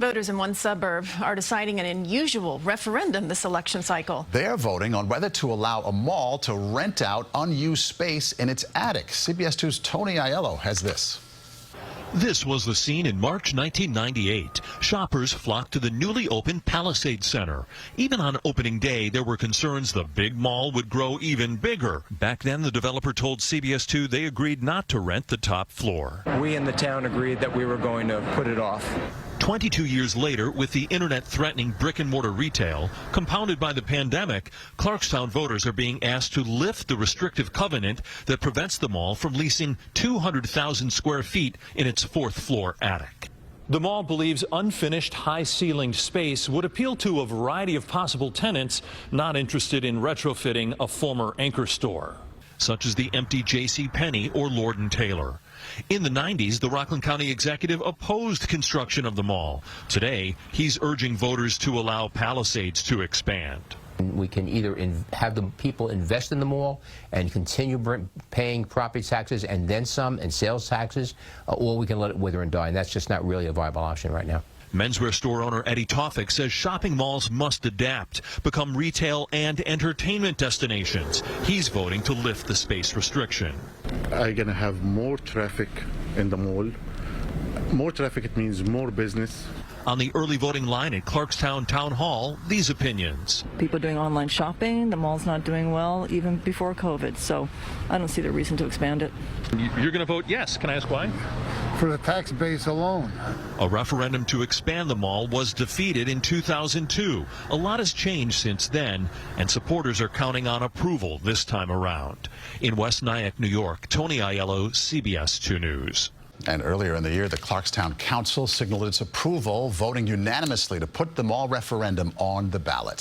Voters in one suburb are deciding an unusual referendum this election cycle. They're voting on whether to allow a mall to rent out unused space in its attic. CBS 2's Tony Aiello has this. This was the scene in March 1998. Shoppers flocked to the newly opened Palisades Center. Even on opening day, there were concerns the big mall would grow even bigger. Back then, the developer told CBS 2 they agreed not to rent the top floor. We in the town agreed that we were going to put it off. 22 years later, with the internet threatening brick-and-mortar retail, compounded by the pandemic, Clarkstown voters are being asked to lift the restrictive covenant that prevents the mall from leasing 200,000 square feet in its fourth-floor attic. The mall believes unfinished, high-ceilinged space would appeal to a variety of possible tenants not interested in retrofitting a former anchor store, such as the empty J.C. Penney or Lord & Taylor. In the 90s, the Rockland County executive opposed construction of the mall. Today, he's urging voters to allow Palisades to expand. We can either have the people invest in the mall and continue paying property taxes and then some and sales taxes, or we can let it wither and die, and that's just not really a viable option right now. Menswear store owner Tawfik says shopping malls must adapt, become retail and entertainment destinations. He's voting to lift the space restriction. I'm going to have more traffic in the mall. More traffic, it means more business. On the early voting line at Clarkstown Town Hall, these opinions. People doing online shopping, the mall's not doing well even before COVID, so I don't see the reason to expand it. You're going to vote yes. Can I ask why? For the tax base alone. A referendum to expand the mall was defeated in 2002. A lot has changed since then, and supporters are counting on approval this time around. In West Nyack, New York, Tony Aiello, CBS 2 News. And earlier in the year, the Clarkstown Council signaled its approval, voting unanimously to put the mall referendum on the ballot.